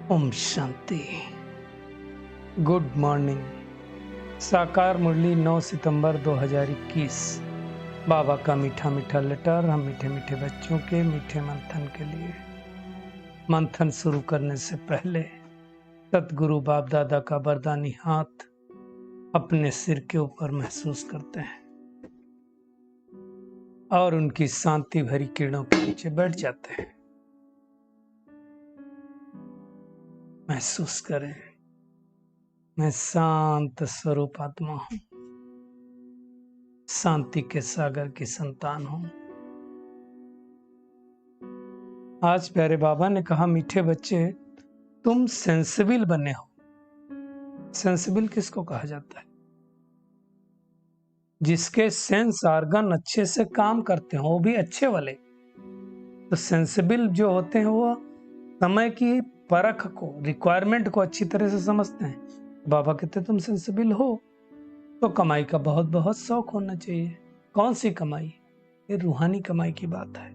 Om Shanti. Good morning. साकार मुरली 9 सितंबर 2021। बाबा का मीठा मीठा लेटर हम मीठे मीठे बच्चों के मीठे मंथन के लिए। मंथन शुरू करने से पहले सतगुरु बाप दादा का वरदानी हाथ अपने सिर के ऊपर महसूस करते हैं और उनकी शांति भरी किरणों के नीचे बैठ जाते हैं। महसूस करें, मैं शांत स्वरूप आत्मा हूं, शांति के सागर की संतान हूं। आज प्यारे बाबा ने कहा, मीठे बच्चे तुम सेंसिबल बने हो। सेंसिबल किसको कहा जाता है? जिसके सेंस ऑर्गन अच्छे से काम करते हो, वो भी अच्छे वाले। तो सेंसिबल जो होते हैं वो समय की परख को, रिक्वायरमेंट को अच्छी तरह से समझते हैं। बाबा कहते तुम सेंसिबल हो तो कमाई का बहुत बहुत शौक होना चाहिए। कौन सी कमाई? ये रूहानी कमाई की बात है।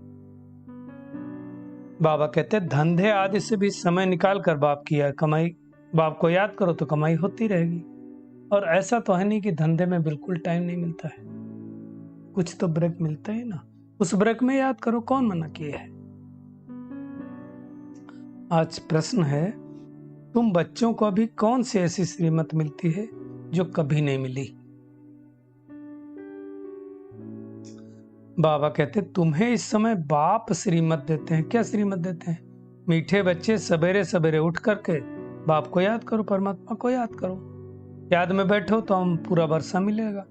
बाबा कहते धंधे आदि से भी समय निकाल कर बाप की कमाई, बाप को याद करो तो कमाई होती रहेगी। और ऐसा तो है नहीं कि धंधे में बिल्कुल टाइम नहीं मिलता है, कुछ तो ब्रेक मिलता है ना। उस ब्रेक में याद करो, कौन मना किया है? आज प्रश्न है, तुम बच्चों को अभी कौन सी ऐसी श्रीमत मिलती है जो कभी नहीं मिली? बाबा कहते तुम्हें इस समय बाप श्रीमत देते हैं। क्या श्रीमत देते हैं? मीठे बच्चे सवेरे सवेरे उठ करके बाप को याद करो, परमात्मा को याद करो। याद में बैठो तो हम पूरा वर्षा मिलेगा।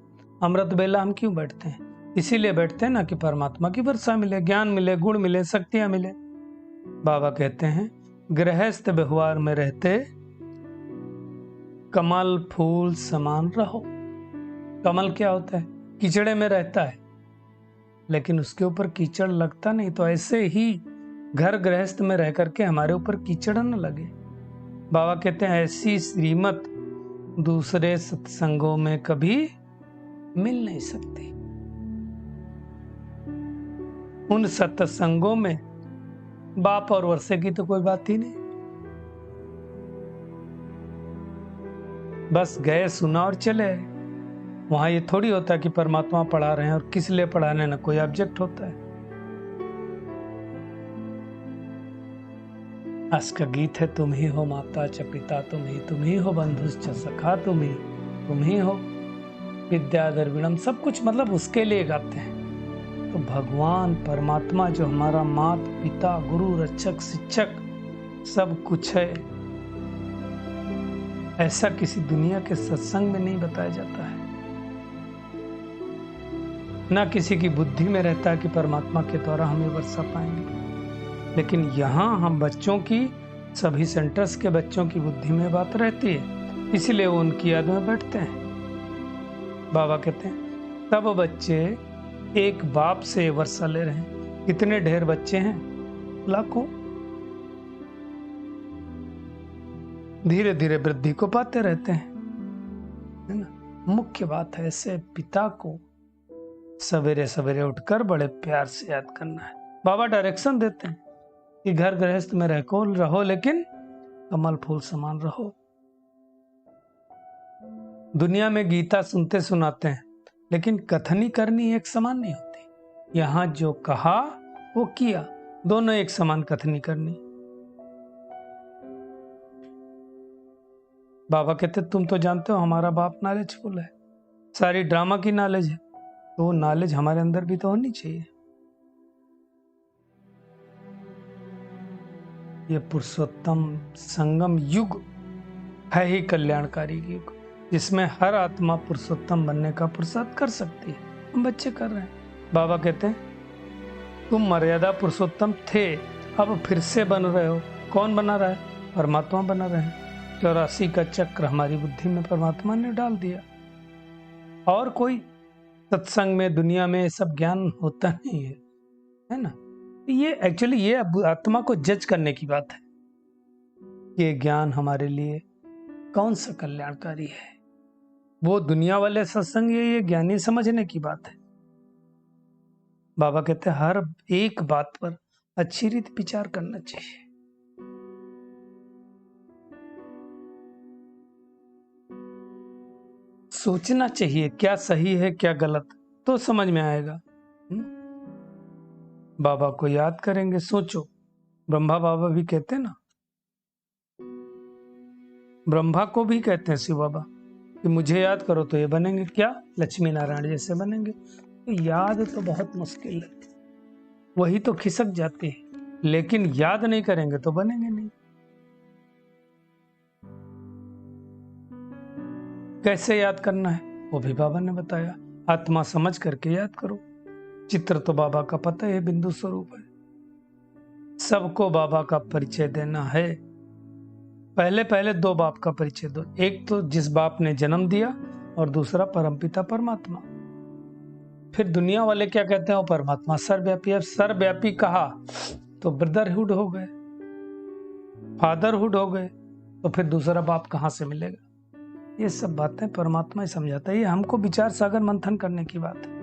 अमृत बेला हम क्यों बैठते हैं? इसीलिए बैठते हैं ना कि परमात्मा की वर्षा मिले, ज्ञान मिले, गुण मिले, शक्तियां मिले। बाबा कहते हैं गृहस्थ व्यवहार में रहते कमल फूल समान रहो। कमल क्या होता है? कीचड़े में रहता है लेकिन उसके ऊपर कीचड़ लगता नहीं। तो ऐसे ही घर गृहस्थ में रह करके हमारे ऊपर कीचड़ न लगे। बाबा कहते हैं ऐसी श्रीमत दूसरे सत्संगों में कभी मिल नहीं सकती। उन सत्संगों में बाप और वर्षे की तो कोई बात ही नहीं। बस गए, सुना और चले। वहां ये थोड़ी होता कि परमात्मा पढ़ा रहे हैं और किस लिए पढ़ा रहे हैं, ना कोई ऑब्जेक्ट होता है। आज का गीत है, तुम ही हो माता च पिता, तुम ही हो बंधुश्च सखा, तुम ही हो विद्या द्रविणम। सब कुछ मतलब उसके लिए गाते हैं। तो भगवान परमात्मा जो हमारा माता पिता गुरु रक्षक शिक्षक सब कुछ है, ऐसा किसी दुनिया के सत्संग में नहीं बताया जाता है। ना किसी की बुद्धि में रहता है कि परमात्मा के द्वारा हमें वर्षा पाएंगे। लेकिन यहाँ हम बच्चों की, सभी सेंटर्स के बच्चों की बुद्धि में बात रहती है, इसलिए वो उनकी याद में बैठते हैं। बाबा कहते हैं तब बच्चे एक बाप से वर्षा ले रहे हैं। कितने ढेर बच्चे हैं? लाखों। धीरे धीरे वृद्धि को पाते रहते हैं, है ना। मुख्य बात है ऐसे पिता को सवेरे सवेरे उठकर बड़े प्यार से याद करना है। बाबा डायरेक्शन देते हैं कि घर गृहस्थ में रहो लेकिन कमल फूल समान रहो। दुनिया में गीता सुनते सुनाते हैं लेकिन कथनी करनी एक समान नहीं होती। यहां जो कहा वो किया, दोनों एक समान कथनी करनी। बाबा कहते तुम तो जानते हो हमारा बाप नॉलेजफुल है, सारी ड्रामा की नॉलेज है, तो वो नॉलेज हमारे अंदर भी तो होनी चाहिए। ये पुरुषोत्तम संगम युग है ही कल्याणकारी युग, जिसमें हर आत्मा पुरुषोत्तम बनने का पुरुषार्थ कर सकती है। हम बच्चे कर रहे हैं। बाबा कहते हैं तुम मर्यादा पुरुषोत्तम थे, अब फिर से बन रहे हो। कौन बना रहा है? परमात्मा बना रहे हैं। 84 का चक्र हमारी बुद्धि में परमात्मा ने डाल दिया। और कोई सत्संग में दुनिया में सब ज्ञान होता नहीं है ना। ये एक्चुअली ये आत्मा को जज करने की बात है। ये ज्ञान हमारे लिए कौन सा कल्याणकारी है? वो दुनिया वाले सत्संग, ये ज्ञानी समझने की बात है। बाबा कहते हैं हर एक बात पर अच्छी रीति विचार करना चाहिए। सोचना चाहिए क्या सही है क्या गलत, तो समझ में आएगा। बाबा को याद करेंगे, सोचो। ब्रह्मा बाबा भी कहते हैं ना, ब्रह्मा को भी कहते हैं शिव बाबा कि मुझे याद करो तो ये बनेंगे क्या, लक्ष्मी नारायण जैसे बनेंगे। तो याद तो बहुत मुश्किल है, वही तो खिसक जाती है, लेकिन याद नहीं करेंगे तो बनेंगे नहीं। कैसे याद करना है वो भी बाबा ने बताया, आत्मा समझ करके याद करो। चित्र तो बाबा का पता है, बिंदु स्वरूप है। सबको बाबा का परिचय देना है। पहले पहले दो बाप का परिचय दो, एक तो जिस बाप ने जन्म दिया और दूसरा परमपिता परमात्मा। फिर दुनिया वाले क्या कहते हैं, वो परमात्मा सर्वव्यापी है। सर्वव्यापी कहा तो ब्रदरहुड हो गए, फादरहुड हो गए, तो फिर दूसरा बाप कहां से मिलेगा। ये सब बातें परमात्मा ही समझाता है, ये हमको विचार सागर मंथन करने की बात है।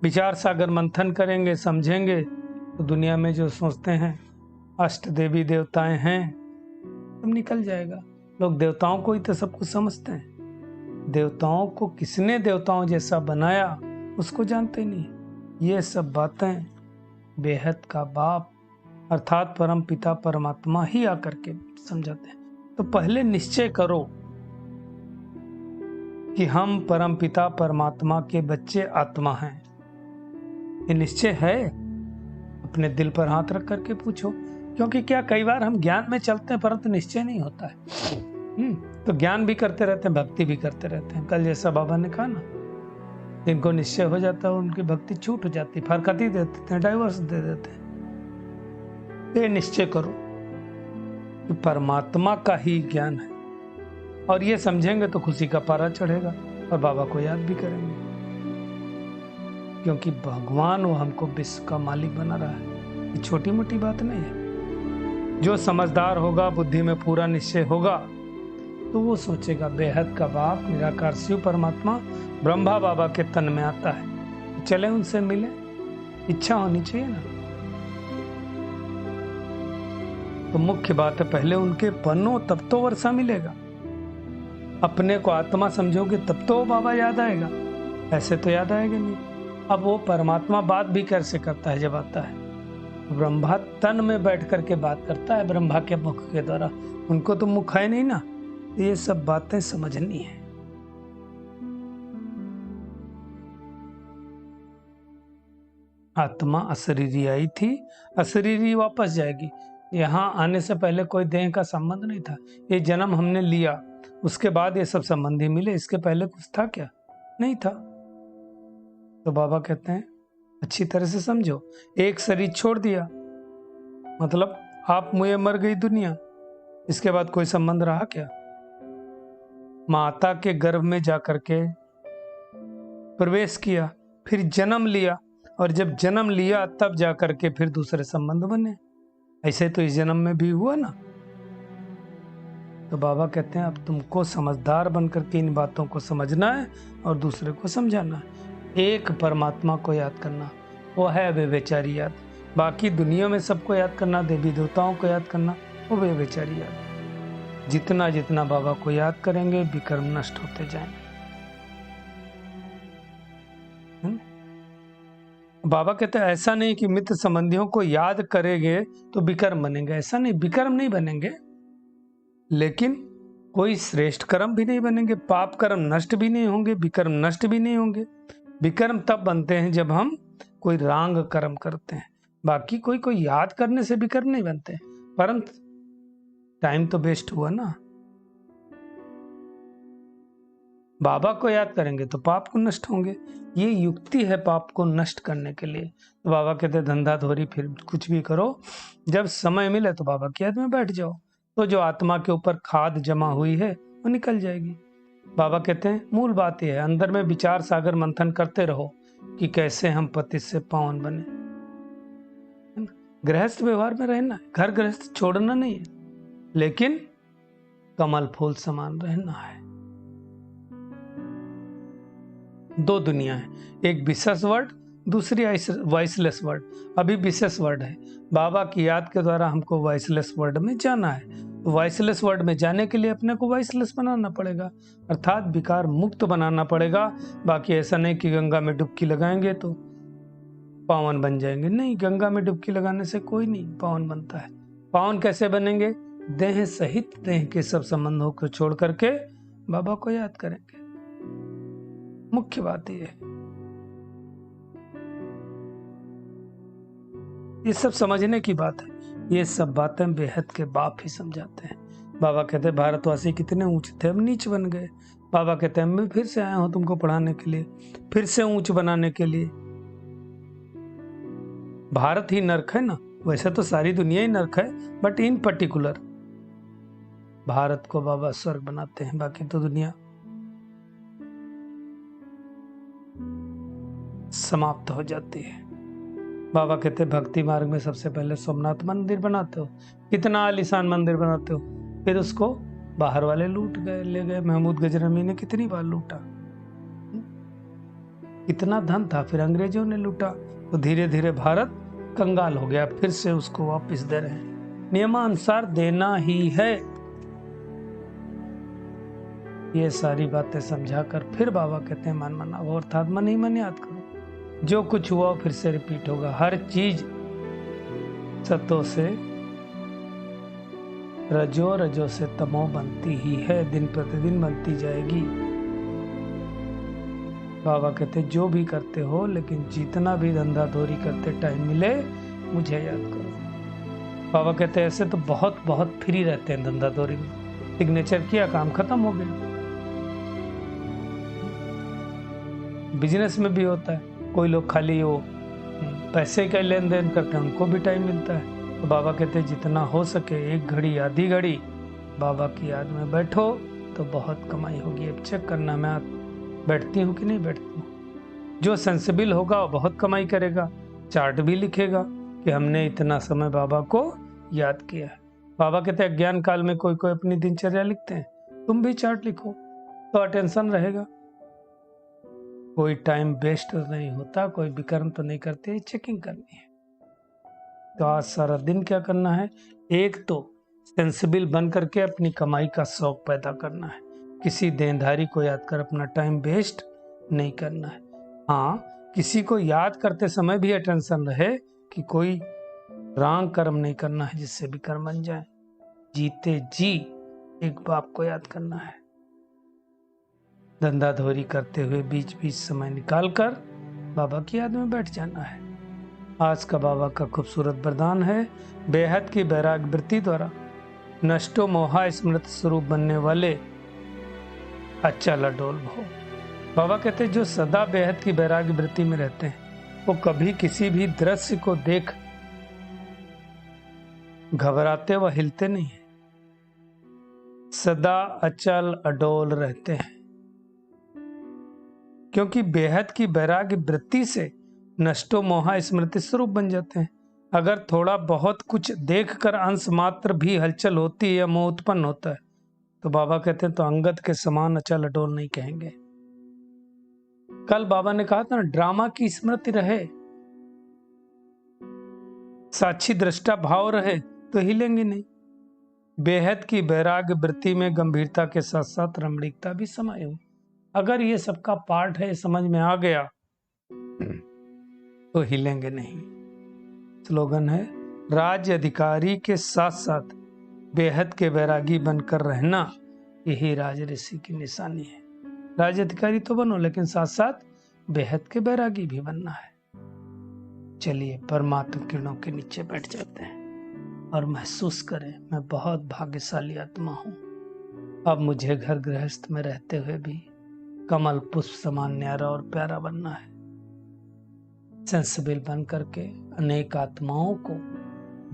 विचार सागर मंथन करेंगे, समझेंगे, तो दुनिया में जो सोचते हैं अष्ट देवी देवताएं हैं सब निकल जाएगा। लोग देवताओं को ही तो सब कुछ समझते हैं, देवताओं को किसने देवताओं जैसा बनाया उसको जानते नहीं। ये सब बातें बेहद का बाप अर्थात परम पिता परमात्मा ही आकर के समझाते हैं। तो पहले निश्चय करो कि हम परम पिता परमात्मा के बच्चे आत्मा हैं। ये निश्चय है, अपने दिल पर हाथ रख करके पूछो। क्योंकि क्या कई बार हम ज्ञान में चलते हैं परंतु निश्चय नहीं होता है। तो ज्ञान भी करते रहते हैं, भक्ति भी करते रहते हैं। कल जैसा बाबा ने कहा ना, जिनको निश्चय हो जाता है उनकी भक्ति छूट हो जाती, फरकती दे देते हैं, डाइवर्स दे देते हैं। ये निश्चय करो कि परमात्मा का ही ज्ञान है, और ये समझेंगे तो खुशी का पारा चढ़ेगा और बाबा को याद भी करेंगे। क्योंकि भगवान वो हमको विश्व का मालिक बना रहा है, ये छोटी मोटी बात नहीं है। जो समझदार होगा, बुद्धि में पूरा निश्चय होगा, तो वो सोचेगा बेहद का बाप निराकार शिव परमात्मा ब्रह्मा बाबा के तन में आता है, चले उनसे मिले। इच्छा होनी चाहिए ना। तो मुख्य बात है पहले उनके बनो तब तो वर्षा मिलेगा। अपने को आत्मा समझोगे तब तो बाबा याद आएगा, ऐसे तो याद आएगा नहीं। अब वो परमात्मा बात भी कैसे करता है, जब आता है ब्रह्मा तन में बैठ करके बात करता है ब्रह्मा के मुख के द्वारा, उनको तो मुख है नहीं ना। ये सब बातें समझनी है। आत्मा अशरीरी आई थी, अशरीरी वापस जाएगी। यहाँ आने से पहले कोई देह का संबंध नहीं था। ये जन्म हमने लिया, उसके बाद ये सब संबंधी मिले, इसके पहले कुछ था क्या? नहीं था। तो बाबा कहते हैं अच्छी तरह से समझो, एक शरीर छोड़ दिया मतलब आप मुझे मर गई दुनिया, इसके बाद कोई संबंध रहा क्या? माता के गर्भ में जाकर के प्रवेश किया, फिर जन्म लिया, और जब जन्म लिया तब जाकर के फिर दूसरे संबंध बने। ऐसे तो इस जन्म में भी हुआ ना। तो बाबा कहते हैं अब तुमको समझदार बनकर के इन बातों को समझना है और दूसरे को समझाना है। एक परमात्मा को याद करना, वो है व्यभिचारी याद। बाकी दुनिया में सबको याद करना, देवी देवताओं को याद करना, वो व्यभिचारी याद। जितना जितना बाबा को याद करेंगे विकर्म नष्ट होते जाएंगे। बाबा कहते हैं ऐसा नहीं कि मित्र संबंधियों को याद करेंगे तो विकर्म बनेंगे, ऐसा नहीं, विकर्म नहीं बनेंगे, लेकिन कोई श्रेष्ठ कर्म भी नहीं बनेंगे, पाप कर्म नष्ट भी नहीं होंगे, विकर्म नष्ट भी नहीं होंगे। विकर्म तब बनते हैं जब हम कोई रांग कर्म करते हैं, बाकी कोई याद करने से विकर्म नहीं बनते। परंतु टाइम तो वेस्ट हुआ ना। बाबा को याद करेंगे तो पाप को नष्ट होंगे, ये युक्ति है पाप को नष्ट करने के लिए। तो बाबा कहते धंधा धोरी फिर कुछ भी करो, जब समय मिले तो बाबा की याद में बैठ जाओ, तो जो आत्मा के ऊपर खाद जमा हुई है वो निकल जाएगी। बाबा कहते हैं मूल बात यह है, अंदर में विचार सागर मंथन करते रहो कि कैसे हम पति से पावन बने। गृहस्थ व्यवहार में रहना है, घर गृहस्थ छोड़ना नहीं है, लेकिन कमल फूल समान रहना है। दो दुनिया है, एक विशेष वर्ड, दूसरी वॉइसलेस वर्ड। अभी विशेष वर्ड है, बाबा की याद के द्वारा हमको वॉइसलेस वर्ड में जाना है। वॉइसलेस वर्ड में जाने के लिए अपने को वॉइसलेस बनाना पड़ेगा, अर्थात विकार मुक्त बनाना पड़ेगा। बाकी ऐसा नहीं कि गंगा में डुबकी लगाएंगे तो पावन बन जाएंगे, नहीं, गंगा में डुबकी लगाने से कोई नहीं पावन बनता है। पावन कैसे बनेंगे? देह सहित देह के सब संबंधों को छोड़ करके बाबा को याद करेंगे। मुख्य बात ये सब समझने की बात है। ये सब बातें बेहद के बाप ही समझाते हैं। बाबा कहते हैं भारतवासी कितने ऊंचे थे, अब नीच बन गए। बाबा कहते हैं मैं फिर से आया हूं तुमको पढ़ाने के लिए, फिर से ऊंच बनाने के लिए। भारत ही नर्क है ना, वैसे तो सारी दुनिया ही नर्क है, बट इन पर्टिकुलर भारत को बाबा स्वर्ग बनाते हैं, बाकी तो दुनिया समाप्त हो जाती है। बाबा कहते हैं भक्ति मार्ग में सबसे पहले सोमनाथ मंदिर बनाते हो, कितना आलीशान मंदिर बनाते हो, फिर उसको बाहर वाले लूट गए, ले गए। महमूद गजनवी ने कितनी बार लूटा, इतना धन था, फिर अंग्रेजों ने लूटा, तो धीरे धीरे भारत कंगाल हो गया, फिर से उसको वापस दे रहे हैं। नियमानुसार देना ही है। ये सारी बातें समझाकर फिर बाबा कहते हैं मन मनाओ, अर्थात मन ही मन याद करो। जो कुछ हुआ फिर से रिपीट होगा। हर चीज सतो से रजो, रजो से तमो बनती ही है, दिन प्रतिदिन बनती जाएगी। बाबा कहते जो भी करते हो, लेकिन जितना भी धंधा धोरी करते टाइम मिले मुझे याद करो। बाबा कहते ऐसे तो बहुत बहुत फ्री रहते हैं धंधा धोरी में, सिग्नेचर किया काम खत्म हो गया। बिजनेस में भी होता है, कोई लोग खाली वो पैसे का लेन देन करते हैं, उनको भी टाइम मिलता है। तो बाबा कहते हैं जितना हो सके एक घड़ी आधी घड़ी बाबा की याद में बैठो तो बहुत कमाई होगी। अब चेक करना मैं बैठती हूँ कि नहीं बैठती हूँ। जो सेंसिबल होगा वो बहुत कमाई करेगा, चार्ट भी लिखेगा कि हमने इतना समय बाबा को याद किया है। बाबा कहते हैं अज्ञान काल में कोई कोई अपनी दिनचर्या लिखते हैं, तुम भी चार्ट लिखो तो अटेंशन रहेगा। कोई टाइम वेस्ट नहीं होता, कोई विकर्म तो नहीं करते, चेकिंग करनी है। तो आज सारा दिन क्या करना है? एक तो सेंसिबल बन करके अपनी कमाई का शौक पैदा करना है, किसी देनदारी को याद कर अपना टाइम वेस्ट नहीं करना है। हाँ, किसी को याद करते समय भी अटेंशन रहे कि कोई रॉन्ग कर्म नहीं करना है जिससे भी कर्म बन जाए। जीते जी एक बाप को याद करना है। धंधा धोरी करते हुए बीच बीच समय निकालकर बाबा की याद में बैठ जाना है। आज का बाबा का खूबसूरत वरदान है, बेहद की वैराग्य वृत्ति द्वारा नष्टो मोहा स्मृत स्वरूप बनने वाले अचल अडोल भव। बाबा कहते हैं जो सदा बेहद की वैराग्य वृत्ति में रहते हैं वो कभी किसी भी दृश्य को देख घबराते व हिलते नहीं है, सदा अचल अडोल रहते हैं। क्योंकि बेहद की वैराग्य वृत्ति से नष्टो मोहा स्मृति स्वरूप बन जाते हैं। अगर थोड़ा बहुत कुछ देखकर अंश मात्र भी हलचल होती है या मोह उत्पन्न होता है तो बाबा कहते हैं तो अंगद के समान अचल अडोल नहीं कहेंगे। कल बाबा ने कहा था ना, ड्रामा की स्मृति रहे, साक्षी दृष्टा भाव रहे तो हिलेंगे नहीं। बेहद की वैराग्य वृत्ति में गंभीरता के साथ साथ रमणीकता भी समाये हो। अगर ये सबका पार्ट है, समझ में आ गया तो हिलेंगे नहीं। स्लोगन है, राज्य अधिकारी के साथ साथ बेहद के वैरागी बनकर रहना, यही राज ऋषि की निशानी है। राज्य अधिकारी तो बनो लेकिन साथ साथ बेहद के वैरागी भी बनना है। चलिए परमात्मा किरणों के नीचे बैठ जाते हैं और महसूस करें मैं बहुत भाग्यशाली आत्मा हूं। अब मुझे घर गृहस्थ में रहते हुए भी कमल पुष्प समान न्यारा और प्यारा बनना है। सेंसिबल बन करके अनेक आत्माओं को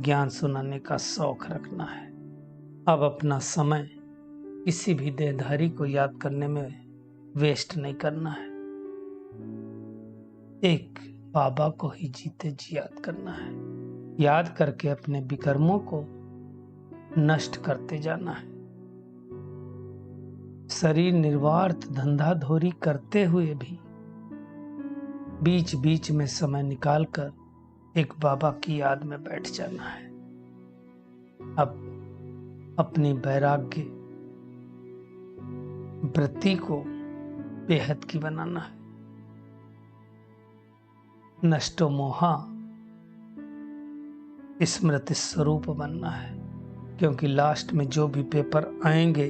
ज्ञान सुनाने का शौक रखना है। अब अपना समय किसी भी देहधारी को याद करने में वेस्ट नहीं करना है। एक बाबा को ही जीते जी याद करना है। याद करके अपने विकर्मों को नष्ट करते जाना है। शरीर निर्वार्थ धंधा धोरी करते हुए भी बीच बीच में समय निकालकर एक बाबा की याद में बैठ जाना है। अब अपनी वैराग्य वृत्ति को बेहद की बनाना है। नष्टो मोहा स्मृति स्वरूप बनना है, क्योंकि लास्ट में जो भी पेपर आएंगे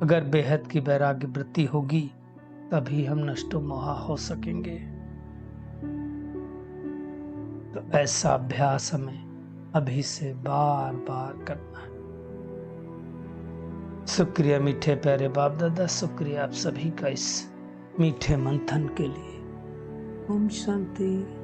अगर बेहद की वैराग्य वृत्ति होगी तभी हम नष्टो मोहा हो सकेंगे। तो ऐसा अभ्यास हमें अभी से बार बार करना है। शुक्रिया मीठे प्यारे बाप दादा, शुक्रिया आप सभी का इस मीठे मंथन के लिए। ओम शांति।